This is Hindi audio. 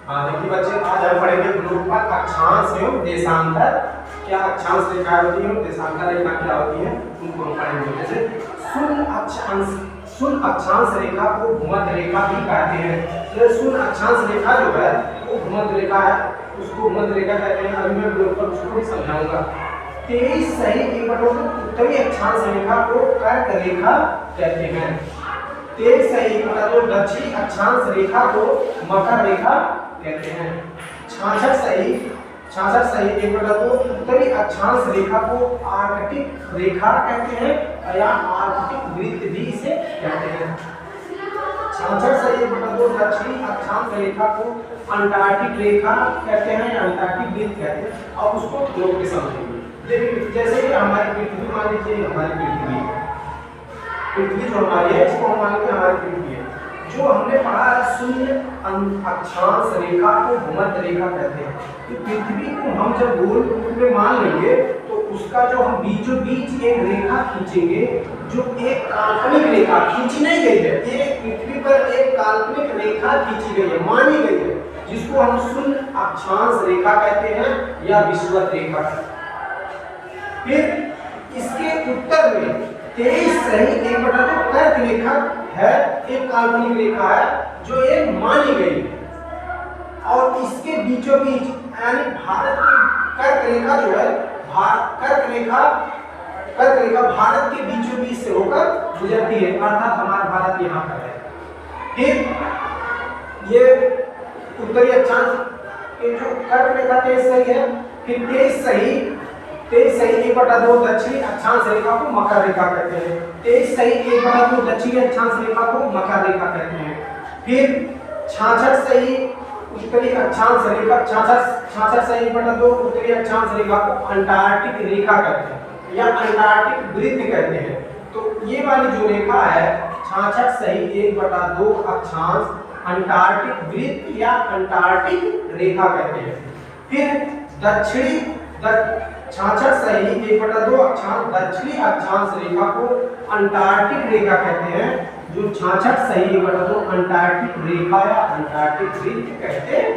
हाँ देखिए बच्चे, आज हम पढ़ेंगे ग्रुप पर अक्षांश एवं देशांतर। क्या अक्षांश रेखा होती है, देशांतर रेखा क्या होती है, उनको हम पढ़ेंगे। जैसे शून्य अक्षांश रेखा को भूमध्य रेखा भी कहते हैं। तो शून्य अक्षांश रेखा जो है वो भूमध्य रेखा है, उसको भूमध्य रेखा कहते हैं। अभी मैं ग्रुप पर उसको भी समझाऊंगा। 23 सही एक उत्तरी अक्षांश रेखा को कर्क रेखा कहते हैं। 23 सही दक्षिणी अक्षांश रेखा को मकर रेखा कहते हैं। 66 सही एक उत्तरी अक्षांश रेखा को आर्कटिक रेखा कहते हैं या आर्कटिक वृत्त भी इसे कहते हैं। 66 सही दक्षिणी अक्षांश रेखा को अंटार्कटिक रेखा कहते हैं या अंटार्कटिक वृत्त कहते हैं। अब उसको लोग के समझेंगे। जैसे कि हमारी पृथ्वी, मान लीजिए हमारी पृथ्वी जो हमारी है, इसको हम मान लीजिए हमारी पृथ्वी है। जो हमने पढ़ा है शून्य अक्षांश रेखा को भूमध्य रेखा कहते हैं। तो पृथ्वी को हम जब गोल रूप में मान लेंगे तो उसका जो हम बीचों बीच एक रेखा खींचेंगे, जो एक काल्पनिक रेखा खींची नहीं गई है, एक पृथ्वी पर एक काल्पनिक रेखा खींची गई है, मानी गई है, जिसको हम शून्य अक्षांश रेखा कहते हैं या विषुवत रेखा। फिर इसके उत्तर में 23 सही एक कर्क रेखा है, एक काल्पनिक रेखा है जो एक मानी गई है। और इसके बीचों बीच यानी भारत की कर्क रेखा जो है, कर्क रेखा भारत के बीचों बीच से होकर गुजरती है, अर्थात हमारा भारत यहाँ पर है। फिर ये उत्तरी अक्षांश के जो कर्क रेखा 23 सही है। फिर 23 सही 1/2 दक्षिणी अक्षांश रेखा को मकर रेखा कहते हैं। 23 सही 1/2 दक्षिणी अक्षांश रेखा को मकर रेखा कहते हैं। फिर 66 सही उत्तरी अक्षांश रेखा 66 सही 1/2 उत्तरी अक्षांश रेखा को अंटार्कटिक रेखा कहते हैं या अंटार्कटिक वृत्त कहते हैं। तो ये वाली जो रेखा है 66 सही 1/2 अक्षांश अंटार्कटिक वृत्त या अंटार्कटिक रेखा कहते हैं। फिर दक्षिणी 66 सही 1/2 अक्षांश दक्षिणी अक्षांश रेखा को अंटार्कटिक रेखा कहते हैं, जो 66 सही 1/2 अंटार्कटिक रेखा या अंटार्कटिक वृत्त कहते हैं।